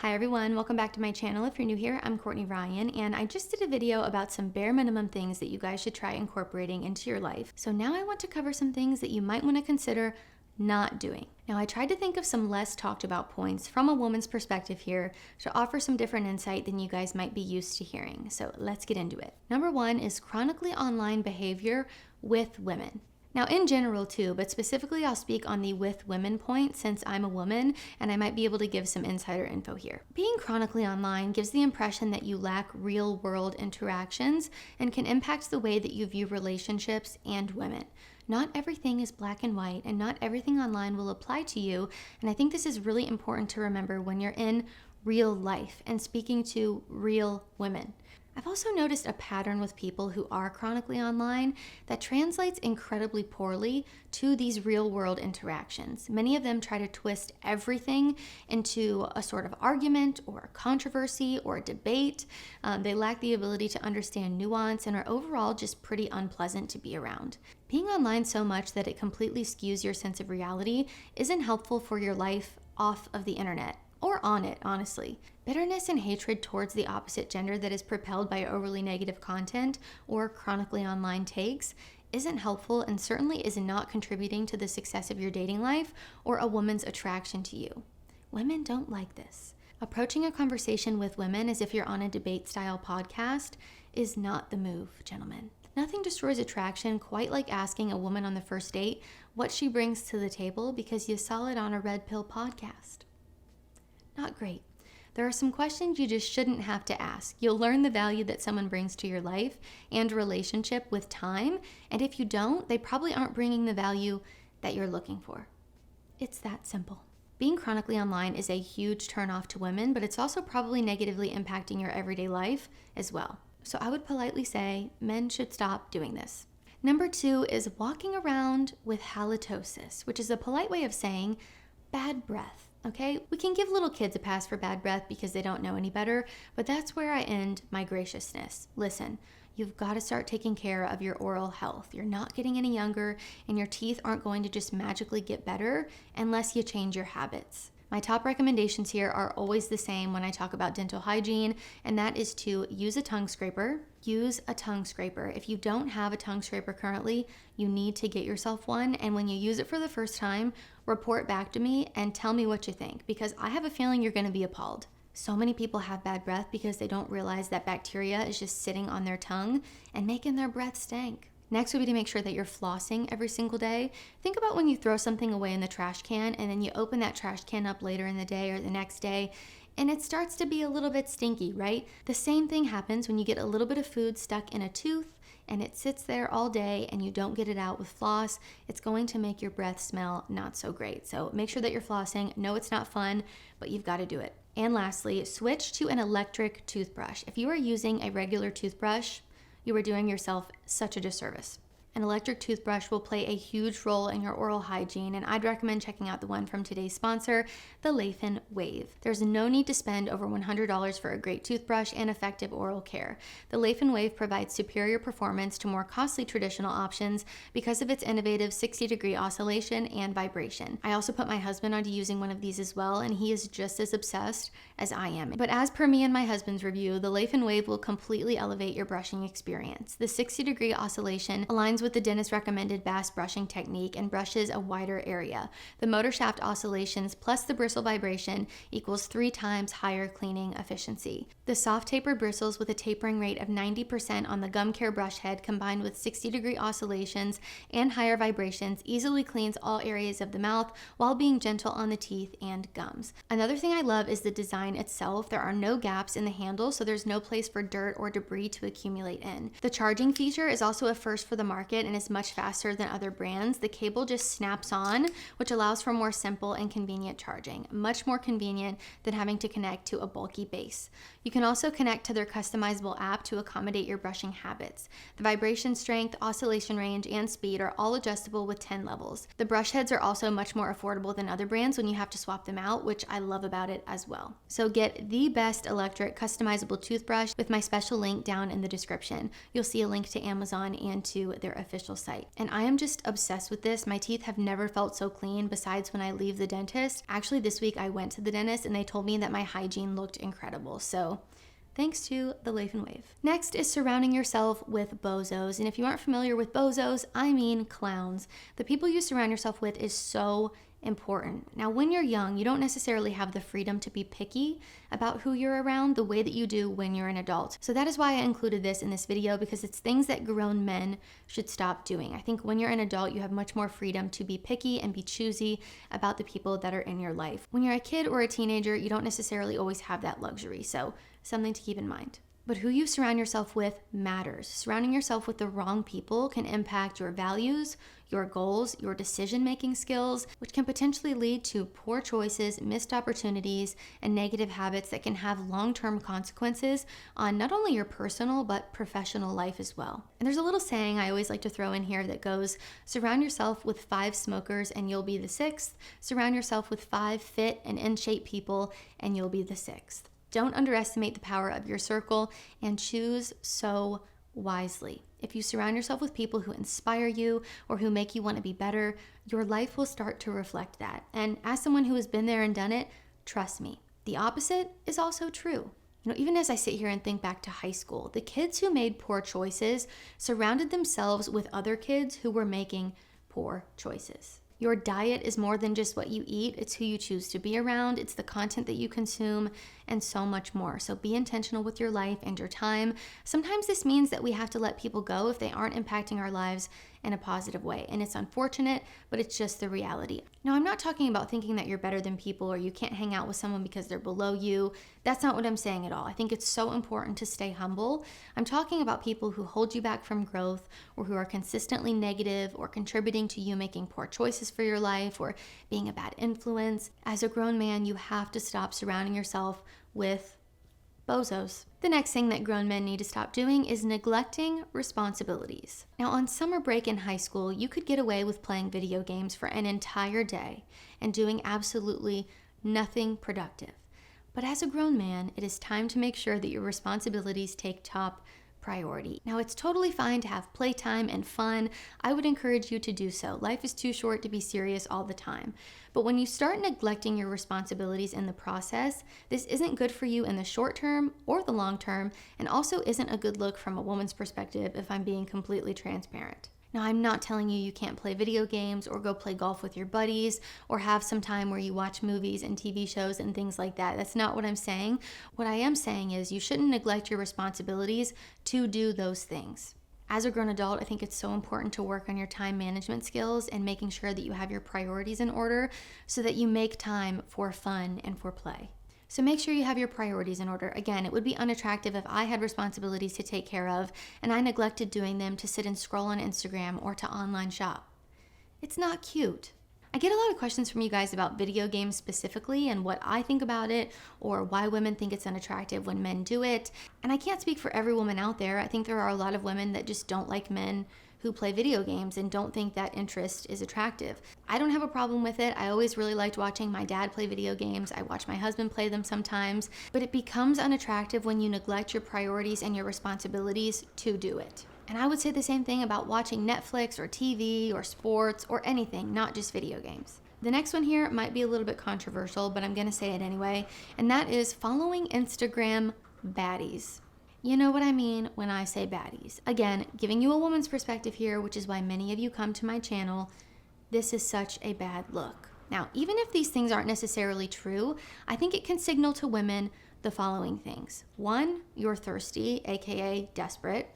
Hi everyone, welcome back to my channel. If you're new here, I'm Courtney Ryan, and I just did a video about some bare minimum things that you guys should try incorporating into your life. So now I want to cover some things that you might want to consider not doing. Now I tried to think of some less talked about points from a woman's perspective here to offer some different insight than you guys might be used to hearing. So let's get into it. Number one is chronically online behavior with women. Now in general too, but specifically I'll speak on the with women point since I'm a woman and I might be able to give some insider info here. Being chronically online gives the impression that you lack real world interactions and can impact the way that you view relationships and women. Not everything is black and white and not everything online will apply to you, and I think this is really important to remember when you're in real life and speaking to real women. I've also noticed a pattern with people who are chronically online that translates incredibly poorly to these real world interactions. Many of them try to twist everything into a sort of argument or a controversy or a debate. They lack the ability to understand nuance and are overall just pretty unpleasant to be around. Being online so much that it completely skews your sense of reality isn't helpful for your life off of the internet. Or on it, honestly. Bitterness and hatred towards the opposite gender that is propelled by overly negative content or chronically online takes isn't helpful and certainly is not contributing to the success of your dating life or a woman's attraction to you. Women don't like this. Approaching a conversation with women as if you're on a debate-style podcast is not the move, gentlemen. Nothing destroys attraction quite like asking a woman on the first date what she brings to the table because you saw it on a red pill podcast. Not great. There are some questions you just shouldn't have to ask. You'll learn the value that someone brings to your life and relationship with time, and if you don't, they probably aren't bringing the value that you're looking for. It's that simple. Being chronically online is a huge turnoff to women, but it's also probably negatively impacting your everyday life as well. So I would politely say men should stop doing this. Number two is walking around with halitosis, which is a polite way of saying bad breath. Okay, we can give little kids a pass for bad breath because they don't know any better, but that's where I end my graciousness. Listen, you've got to start taking care of your oral health. You're not getting any younger, and your teeth aren't going to just magically get better unless you change your habits. My top recommendations here are always the same when I talk about dental hygiene, and that is to use a tongue scraper. Use a tongue scraper. If you don't have a tongue scraper currently, you need to get yourself one, and when you use it for the first time, report back to me and tell me what you think, because I have a feeling you're going to be appalled. So many people have bad breath because they don't realize that bacteria is just sitting on their tongue and making their breath stink. Next would be to make sure that you're flossing every single day. Think about when you throw something away in the trash can and then you open that trash can up later in the day or the next day and it starts to be a little bit stinky, right? The same thing happens when you get a little bit of food stuck in a tooth and it sits there all day and you don't get it out with floss. It's going to make your breath smell not so great. So make sure that you're flossing. No, it's not fun, but you've got to do it. And lastly, switch to an electric toothbrush. If you are using a regular toothbrush, you are doing yourself such a disservice. An electric toothbrush will play a huge role in your oral hygiene, and I'd recommend checking out the one from today's sponsor, the Laifen Wave. There's no need to spend over $100 for a great toothbrush and effective oral care. The Laifen Wave provides superior performance to more costly traditional options because of its innovative 60-degree oscillation and vibration. I also put my husband onto using one of these as well, and he is just as obsessed as I am. But as per me and my husband's review, the Laifen Wave will completely elevate your brushing experience. The 60-degree oscillation aligns with the dentist recommended bass brushing technique and brushes a wider area. The motor shaft oscillations plus the bristle vibration equals 3 times higher cleaning efficiency. The soft tapered bristles with a tapering rate of 90% on the gum care brush head combined with 60-degree oscillations and higher vibrations easily cleans all areas of the mouth while being gentle on the teeth and gums. Another thing I love is the design itself. There are no gaps in the handle, so there's no place for dirt or debris to accumulate in. The charging feature is also a first for the market and is much faster than other brands. The cable just snaps on, which allows for more simple and convenient charging. Much more convenient than having to connect to a bulky base. You can also connect to their customizable app to accommodate your brushing habits. The vibration strength, oscillation range, and speed are all adjustable with 10 levels. The brush heads are also much more affordable than other brands when you have to swap them out, which I love about it as well. So get the best electric customizable toothbrush with my special link down in the description. You'll see a link to Amazon and to their official site. And I am just obsessed with this. My teeth have never felt so clean besides when I leave the dentist. Actually, this week I went to the dentist and they told me that my hygiene looked incredible. So thanks to the Laifen Wave. Next is surrounding yourself with bozos. And if you aren't familiar with bozos, I mean clowns. The people you surround yourself with is so important. Now, when you're young, you don't necessarily have the freedom to be picky about who you're around the way that you do when you're an adult. So that is why I included this in this video, because it's things that grown men should stop doing. I think when you're an adult, you have much more freedom to be picky and be choosy about the people that are in your life. When you're a kid or a teenager, you don't necessarily always have that luxury. So something to keep in mind. But who you surround yourself with matters. Surrounding yourself with the wrong people can impact your values, your goals, your decision-making skills, which can potentially lead to poor choices, missed opportunities, and negative habits that can have long-term consequences on not only your personal, but professional life as well. And there's a little saying I always like to throw in here that goes, surround yourself with 5 smokers and you'll be the 6th. Surround yourself with 5 fit and in shape people and you'll be the 6th. Don't underestimate the power of your circle and choose so wisely. If you surround yourself with people who inspire you or who make you want to be better, your life will start to reflect that. And as someone who has been there and done it, trust me, the opposite is also true. You know, even as I sit here and think back to high school, the kids who made poor choices surrounded themselves with other kids who were making poor choices. Your diet is more than just what you eat. It's who you choose to be around. It's the content that you consume and so much more. So be intentional with your life and your time. Sometimes this means that we have to let people go if they aren't impacting our lives in a positive way. And it's unfortunate, but it's just the reality. Now, I'm not talking about thinking that you're better than people or you can't hang out with someone because they're below you. That's not what I'm saying at all. I think it's so important to stay humble. I'm talking about people who hold you back from growth or who are consistently negative or contributing to you making poor choices for your life or being a bad influence. As a grown man, you have to stop surrounding yourself with bozos. The next thing that grown men need to stop doing is neglecting responsibilities. Now, on summer break in high school, you could get away with playing video games for an entire day and doing absolutely nothing productive. But as a grown man, it is time to make sure that your responsibilities take top priority. Now, it's totally fine to have playtime and fun. I would encourage you to do so. Life is too short to be serious all the time. But when you start neglecting your responsibilities in the process, this isn't good for you in the short term or the long term, and also isn't a good look from a woman's perspective if I'm being completely transparent. Now, I'm not telling you can't play video games or go play golf with your buddies or have some time where you watch movies and TV shows and things like that. That's not what I'm saying. What I am saying is you shouldn't neglect your responsibilities to do those things. As a grown adult, I think it's so important to work on your time management skills and making sure that you have your priorities in order so that you make time for fun and for play. So make sure you have your priorities in order. Again, it would be unattractive if I had responsibilities to take care of and I neglected doing them to sit and scroll on Instagram or to online shop. It's not cute. I get a lot of questions from you guys about video games specifically and what I think about it or why women think it's unattractive when men do it. And I can't speak for every woman out there. I think there are a lot of women that just don't like men who play video games and don't think that interest is attractive. I don't have a problem with it. I always really liked watching my dad play video games. I watch my husband play them sometimes, but it becomes unattractive when you neglect your priorities and your responsibilities to do it. And I would say the same thing about watching Netflix or TV or sports or anything, not just video games. The next one here might be a little bit controversial, but I'm gonna say it anyway, and that is following Instagram baddies. You know what I mean when I say baddies. Again, giving you a woman's perspective here, which is why many of you come to my channel. This is such a bad look. Now, even if these things aren't necessarily true, I think it can signal to women the following things. 1, you're thirsty, aka desperate.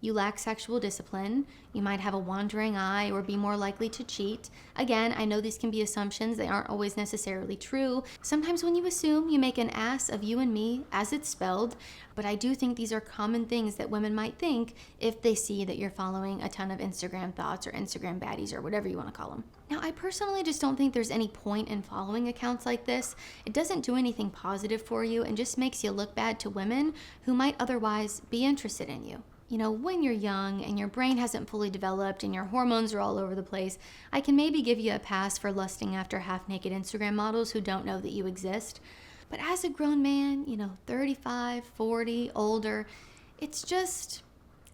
You lack sexual discipline. You might have a wandering eye or be more likely to cheat. Again, I know these can be assumptions. They aren't always necessarily true. Sometimes when you assume, you make an ass of you and me as it's spelled, but I do think these are common things that women might think if they see that you're following a ton of Instagram thoughts or Instagram baddies or whatever you want to call them. Now, I personally just don't think there's any point in following accounts like this. It doesn't do anything positive for you and just makes you look bad to women who might otherwise be interested in you. You know, when you're young and your brain hasn't fully developed and your hormones are all over the place, I can maybe give you a pass for lusting after half-naked Instagram models who don't know that you exist. But as a grown man, 35, 40, older, it's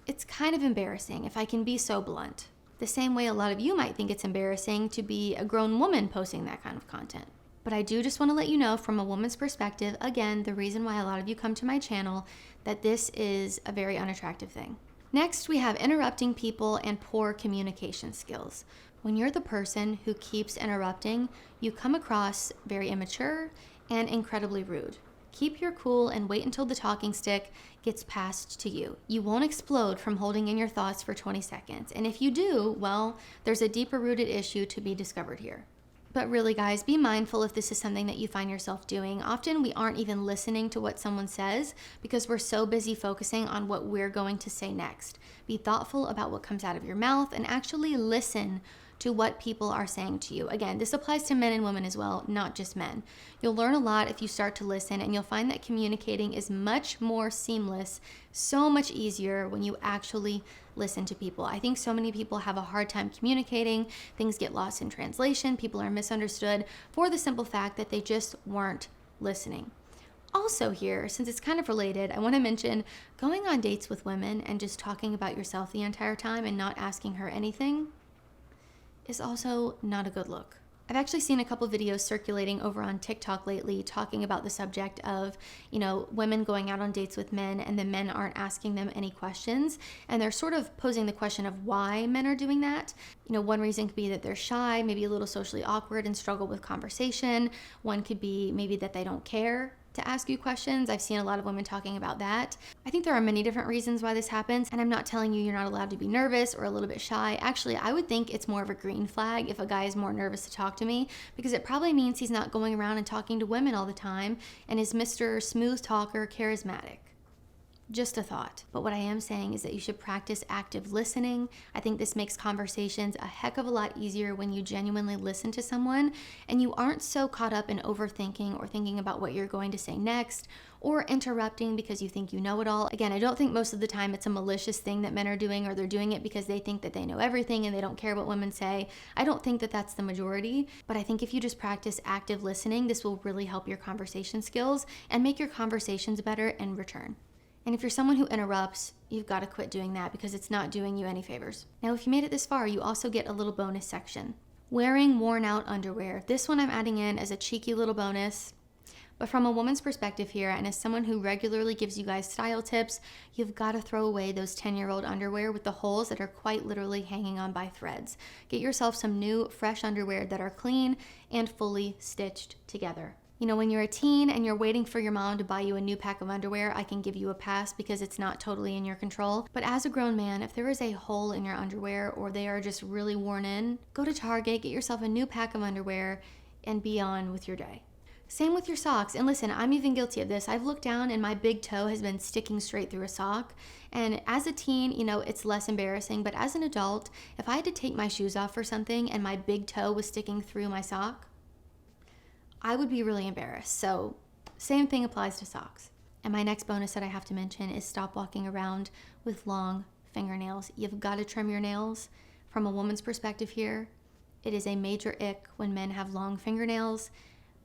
It's kind of embarrassing, if I can be so blunt. The same way a lot of you might think it's embarrassing to be a grown woman posting that kind of content. But I do just want to let you know from a woman's perspective, again, the reason why a lot of you come to my channel, that this is a very unattractive thing. Next, we have interrupting people and poor communication skills. When you're the person who keeps interrupting, you come across very immature and incredibly rude. Keep your cool and wait until the talking stick gets passed to you. You won't explode from holding in your thoughts for 20 seconds. And if you do, well, there's a deeper rooted issue to be discovered here. But really, guys, be mindful if this is something that you find yourself doing. Often we aren't even listening to what someone says because we're so busy focusing on what we're going to say next. Be thoughtful about what comes out of your mouth and actually listen to what people are saying to you. Again, this applies to men and women as well, not just men. You'll learn a lot if you start to listen, and you'll find that communicating is much more seamless, so much easier when you actually listen to people. I think so many people have a hard time communicating. Things get lost in translation. People are misunderstood for the simple fact that they just weren't listening. Also here, since it's kind of related, I want to mention going on dates with women and just talking about yourself the entire time and not asking her anything is also not a good look. I've actually seen a couple videos circulating over on TikTok lately talking about the subject of, women going out on dates with men and the men aren't asking them any questions. And they're sort of posing the question of why men are doing that. One reason could be that they're shy, maybe a little socially awkward and struggle with conversation. One could be maybe that they don't care to ask you questions. I've seen a lot of women talking about that. I think there are many different reasons why this happens, and I'm not telling you you're not allowed to be nervous or a little bit shy. Actually, I would think it's more of a green flag if a guy is more nervous to talk to me, because it probably means he's not going around and talking to women all the time and is Mr. Smooth Talker, charismatic. Just a thought. But what I am saying is that you should practice active listening. I think this makes conversations a heck of a lot easier when you genuinely listen to someone and you aren't so caught up in overthinking or thinking about what you're going to say next or interrupting because you think you know it all. Again, I don't think most of the time it's a malicious thing that men are doing, or they're doing it because they think that they know everything and they don't care what women say. I don't think that that's the majority, but I think if you just practice active listening, this will really help your conversation skills and make your conversations better in return. And if you're someone who interrupts, you've got to quit doing that because it's not doing you any favors. Now, if you made it this far, you also get a little bonus section. Wearing worn out underwear. This one I'm adding in as a cheeky little bonus. But from a woman's perspective here, and as someone who regularly gives you guys style tips, you've got to throw away those 10-year-old underwear with the holes that are quite literally hanging on by threads. Get yourself some new, fresh underwear that are clean and fully stitched together. When you're a teen and you're waiting for your mom to buy you a new pack of underwear, I can give you a pass because it's not totally in your control. But as a grown man, if there is a hole in your underwear or they are just really worn in, go to Target, get yourself a new pack of underwear, and be on with your day. Same with your socks. And listen, I'm even guilty of this. I've looked down and my big toe has been sticking straight through a sock. And as a teen, it's less embarrassing. But as an adult, if I had to take my shoes off for something and my big toe was sticking through my sock, I would be really embarrassed. So same thing applies to socks. And my next bonus that I have to mention is stop walking around with long fingernails. You've got to trim your nails. From a woman's perspective here, it is a major ick when men have long fingernails.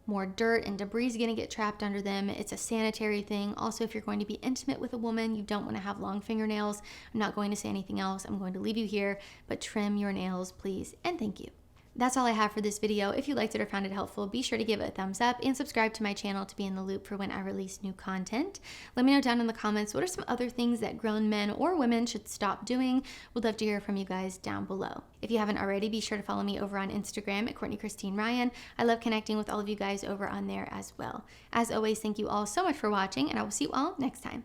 More dirt and debris is going to get trapped under them. It's a sanitary thing. Also, if you're going to be intimate with a woman, you don't want to have long fingernails. I'm not going to say anything else. I'm going to leave you here, but trim your nails, please, and thank you. That's all I have for this video. If you liked it or found it helpful, be sure to give it a thumbs up and subscribe to my channel to be in the loop for when I release new content. Let me know down in the comments what are some other things that grown men or women should stop doing. Would love to hear from you guys down below. If you haven't already, be sure to follow me over on Instagram at Courtney Christine Ryan. I love connecting with all of you guys over on there as well. As always, thank you all so much for watching, and I will see you all next time.